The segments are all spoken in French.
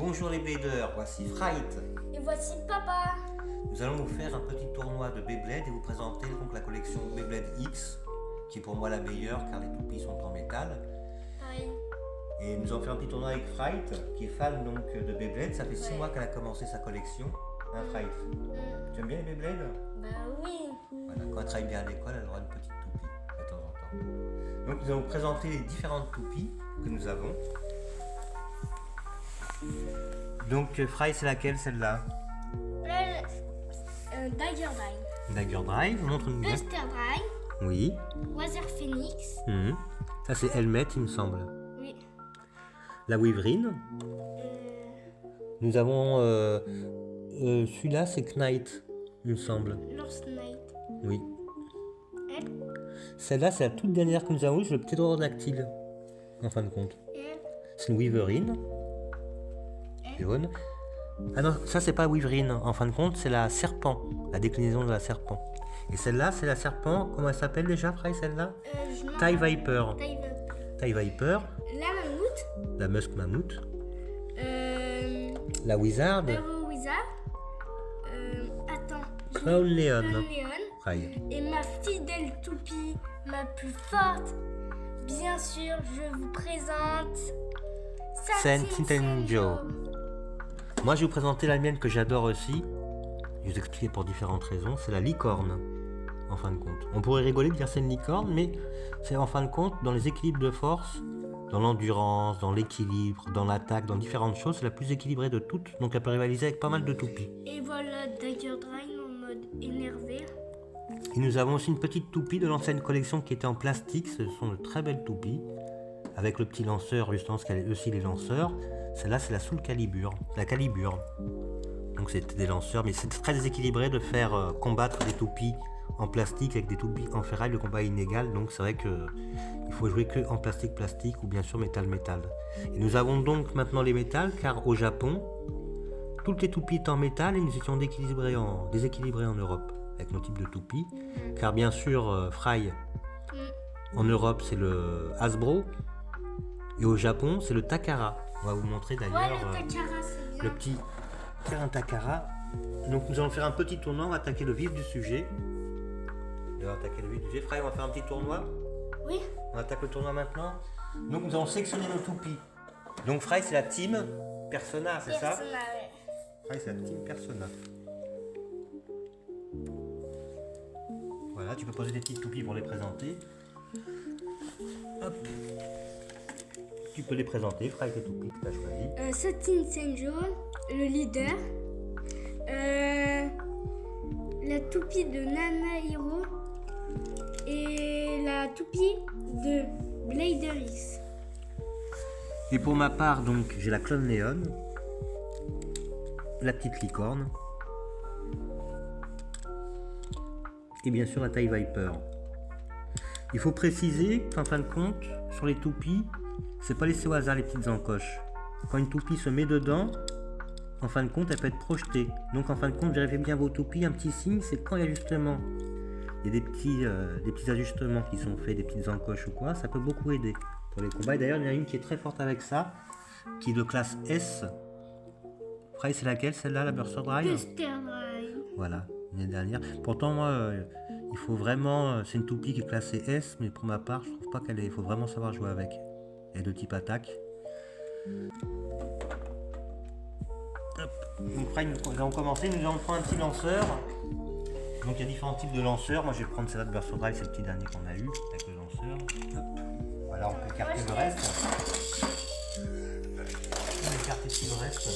Bonjour les Bladers, voici Fright. Et voici papa. Nous allons vous faire un petit tournoi de Beyblade et vous présenter donc la collection Beyblade X, qui est pour moi la meilleure car les toupies sont en métal. Oui. Et nous allons faire un petit tournoi avec Fright, qui est fan donc de Beyblade. Ça fait 6 mois qu'elle a commencé sa collection. Hein Fright? Tu aimes bien les Beyblade? Bah oui. Voilà, quand elle travaille bien à l'école, elle aura une petite toupie de temps en temps. Donc nous allons vous présenter les différentes toupies que nous avons. Donc Fright, c'est laquelle celle-là? Dagger Drive. Dagger Drive, montre-nous bien. Buster Drive. Oui. Wazer Phoenix. Ça c'est Helmet, il me semble. Oui. La Wyvern. Nous avons celui-là, c'est Knight, il me semble. Lost Knight. Oui. Elle. Celle-là, c'est la toute dernière que nous avons, c'est le ptérodactyle, en fin de compte. Elle. C'est une Wyvern. Jaune. Ah non, ça c'est pas Wyvern, en fin de compte, c'est la serpent, la déclinaison de la serpent. Et celle-là, c'est la serpent, comment elle s'appelle déjà, Fry, celle-là? TIE Viper. TIE Viper. La mammouth. La Musk Mammouth. La Wizard. La Wizard. Attends. Clown Leon. Clown Leon. Fry. Et ma fidèle toupie, ma plus forte. Bien sûr, je vous présente Saint Joe. Moi, je vais vous présenter la mienne que j'adore aussi. Je vais vous expliquer pour différentes raisons. C'est la licorne, en fin de compte. On pourrait rigoler de dire c'est une licorne, mais c'est en fin de compte dans les équilibres de force, dans l'endurance, dans l'équilibre, dans l'attaque, dans différentes choses, c'est la plus équilibrée de toutes. Donc elle peut rivaliser avec pas mal de toupies. Et voilà Dagger Drive en mode énervé. Et nous avons aussi une petite toupie de l'ancienne collection qui était en plastique. Ce sont de très belles toupies. Avec le petit lanceur, justement, parce qu'elle est aussi les lanceurs. Celle-là, c'est la Soul Calibur. La Calibur. Donc c'était des lanceurs, mais c'est très déséquilibré de faire combattre des toupies en plastique avec des toupies en ferraille. Le combat est inégal, donc c'est vrai que il faut jouer que en plastique ou bien sûr métal. Et nous avons donc maintenant les métals, car au Japon, toutes les toupies étaient en métal et nous étions déséquilibrés en Europe avec nos types de toupies. Car bien sûr, Fry, en Europe, c'est le Hasbro. Et au Japon, c'est le Takara. On va vous montrer d'ailleurs le petit terrain Takara. Donc nous allons faire un petit tournoi, on va attaquer le vif du sujet. Fry, on va faire un petit tournoi. Oui. On attaque le tournoi maintenant. Donc nous allons sélectionner nos toupies. Donc Fry, c'est la team Persona, c'est ça? Fry, c'est la team Persona. Voilà, tu peux poser des petites toupies pour les présenter. Hop. Tu peux les présenter, Fry, tes toupies que tu as choisies. Saint Joe, le leader. La toupie de Nana Hero. Et la toupie de Blader X. Et pour ma part, donc, j'ai la Clown Leon. La petite licorne. Et bien sûr la TIE Viper. Il faut préciser qu'en fin de compte, sur les toupies, c'est pas laissé au hasard les petites encoches. Quand une toupie se met dedans, en fin de compte, elle peut être projetée. Donc en fin de compte, vérifiez bien vos toupies. Un petit signe, c'est quand il y a justement, il y a des petits ajustements qui sont faits, des petites encoches ou quoi, ça peut beaucoup aider pour les combats. Et d'ailleurs, il y en a une qui est très forte avec ça, qui est de classe S. Fry, c'est laquelle celle-là, la Buster Drive? Buster Drive. Voilà, l'année dernière. Pourtant, moi, il faut vraiment, c'est une toupie qui est classée S, mais pour ma part, je trouve pas qu'elle est. Il faut vraiment savoir jouer avec. Et de type attaque. Hop. Donc nous allons commencer, nous allons prendre un petit lanceur. Donc il y a différents types de lanceurs. Moi je vais prendre celle-là de Burst Drive, c'est le petit dernier qu'on a eu avec le lanceur. Hop. Voilà, on peut écarter le reste. On va écarter tout le reste.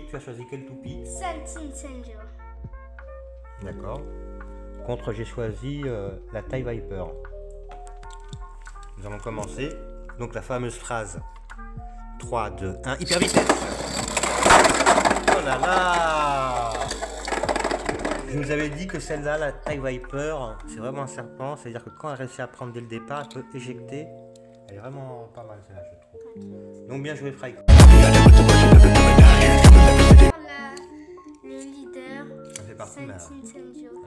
Tu as choisi quelle toupie? Saint Joe. D'accord. Contre, j'ai choisi la TIE Viper. Nous allons commencer. Donc la fameuse phrase 3, 2, 1, hyper vitesse. Oh là là! Je vous avais dit que celle-là, la TIE Viper, c'est vraiment un serpent. C'est-à-dire que quand elle réussit à prendre dès le départ, elle peut éjecter. Elle est vraiment pas mal celle-là, je trouve. Donc bien joué, Fry. Le leader. Ça fait partie de Saint Joe.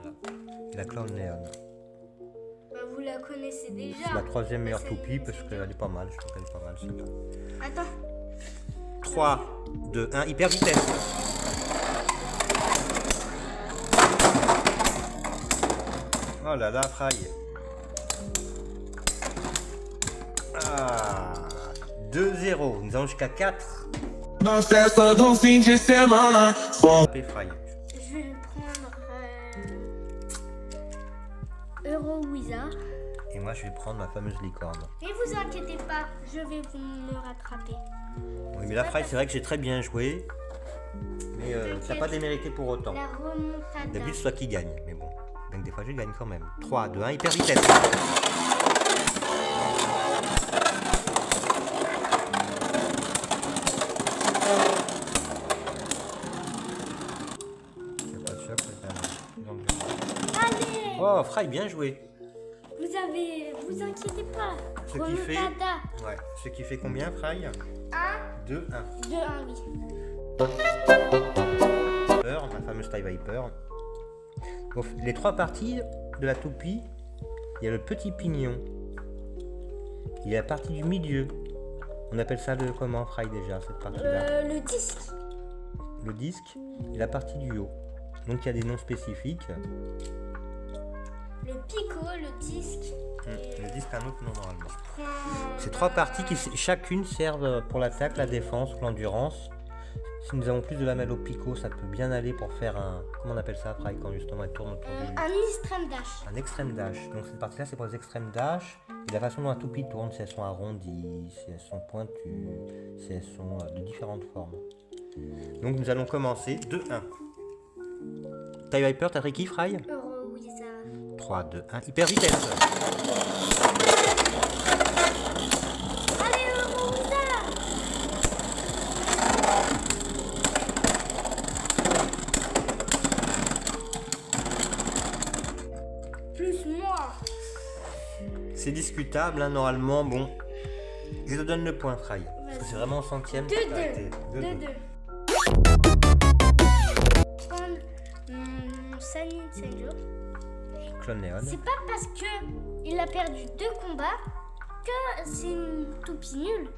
la Clown Leon. Bah, vous la connaissez déjà. C'est la troisième meilleure C'est- toupie parce c'est qu'elle est pas mal. Je trouve qu'elle est pas mal celle-là. Attends. 3, 2, 1, hyper vitesse. Oh là là, Fry. Ah, 2-0. Nous allons jusqu'à 4. Na festa do fim de semana. Fry. Je vais prendre Euro Wizard. Et moi, je vais prendre ma fameuse licorne. Et vous inquiétez pas, je vais vous me rattraper. Oui, mais là, Fry, c'est vrai que j'ai très bien joué. Mais ça n'a T'inquiète. pas démérité pour autant. La remontada. D'habitude, c'est toi qui gagne. Mais bon, donc des fois, je gagne quand même. 3, 2, 1, hyper vitesse. C'est pas de choc, c'est un- Allez, Oh, Fry, bien joué. vous inquiétez pas. Ce qui fait. Remontada. Ouais. Ce qui fait combien, Fry 1, 2, 1. 2, 1, oui. Viper, ma fameuse taille Viper. Bon, les 3 parties de la toupie, il y a le petit pignon. Il y a la partie du milieu. On appelle ça le comment, Fry, déjà, cette partie-là? Le disque. Le disque et la partie du haut. Donc il y a des noms spécifiques. Le picot, le disque. Le disque a un autre nom normalement. Prends- Ces 3 parties qui chacune servent pour l'attaque, la défense, l'endurance. Si nous avons plus de lamelles au picot, ça peut bien aller pour faire un... Comment on appelle ça, Fry, quand justement elle tourne autour du... Un extrême dash. Un extrême dash. Donc cette partie-là, c'est pour les extrêmes dash. Et la façon dont la toupie tourne, si elles sont arrondies, si elles sont pointues, si elles sont de différentes formes. Donc nous allons commencer 2-1. TIE Viper, t'as pris qui, Fry? Euro Wizard. 3, 2, 1, hyper vitesse. Allez, Euro Wizard. Plus moi. C'est discutable, hein, normalement. Bon, je te donne le point, Fry. Parce que c'est vraiment au centième. 2-2. 2-2. 2-2. Prendre Sunny Senjo. Clone Léon. C'est pas parce que il a perdu 2 combats que c'est une toupie nulle.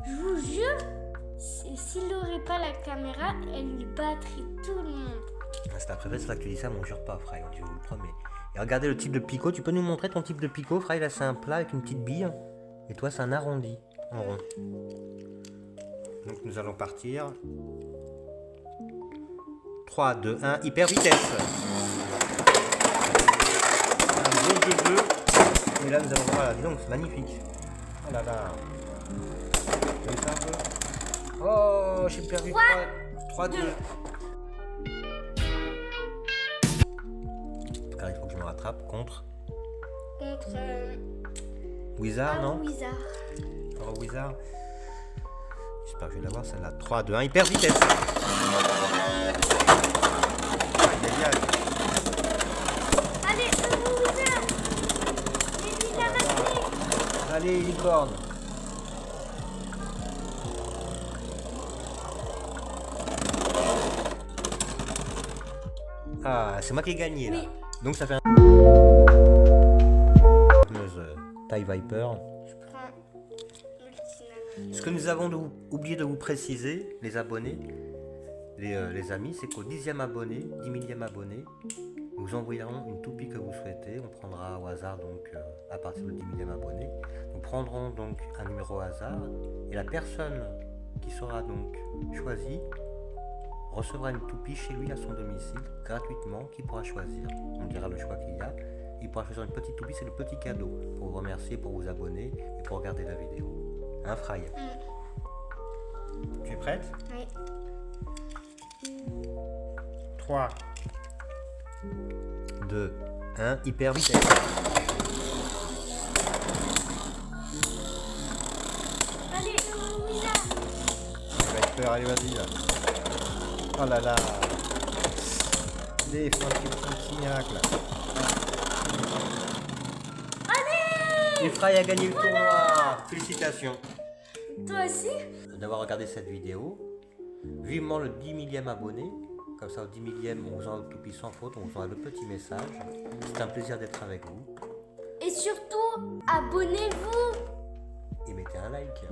Je vous jure, s'il n'aurait pas la caméra, elle battrait tout le monde. C'est après, c'est vrai que tu dis ça, mais on jure pas, Fry, je vous le promets. Et regardez le type de picot. Tu peux nous montrer ton type de picot, Fry? Là, c'est un plat avec une petite bille. Et toi, c'est un arrondi, en rond. Donc, nous allons partir. 3, 2, 1, hyper vitesse. Un bon 2-2. Et là, nous allons voir, voilà, dis donc, c'est magnifique. Oh là là. Vous voyez ça un peu? Oh, j'ai perdu 3-2. Car il faut que je me rattrape contre Contre Wizard, non? Wizard. Euro Wizard. J'espère que je vais l'avoir celle-là. 3, 2, 1, hyper vitesse. Aïe, aïe, aïe. Allez, Euro Wizard. Et lui, il a battu. Allez, licorne. Ah, c'est moi qui ai gagné là. Oui. Donc ça fait un. Fameuse TIE Viper. Je prends Multinam. Ce que nous avons oublié de vous préciser, les abonnés, les amis, c'est qu'au 10e abonné, 10 millième abonné, nous envoyerons une toupie que vous souhaitez. On prendra au hasard donc à partir du 10 millième abonné. Nous prendrons donc un numéro au hasard et la personne qui sera donc choisie recevra une toupie chez lui à son domicile gratuitement qu'il pourra choisir. On dira le choix qu'il y a. Il pourra choisir une petite toupie, c'est le petit cadeau pour vous remercier, pour vous abonner et pour regarder la vidéo. Hein, Fry? Tu es prête? Oui. 3, 2, 1, hyper vitesse. Allez, Euro Wizard. Viper, allez, vas-y là. Oh là là. Allez, fais un petit miracle là. Allez. Et Fry a gagné le tournoi. Félicitations Toi aussi? d'avoir regardé cette vidéo. Vivement le 10 millième abonné. Comme ça, au 10 millième, on vous envoie le toupie sans faute, on vous envoie le petit message. C'est un plaisir d'être avec vous. Et surtout, abonnez-vous. Et mettez un like.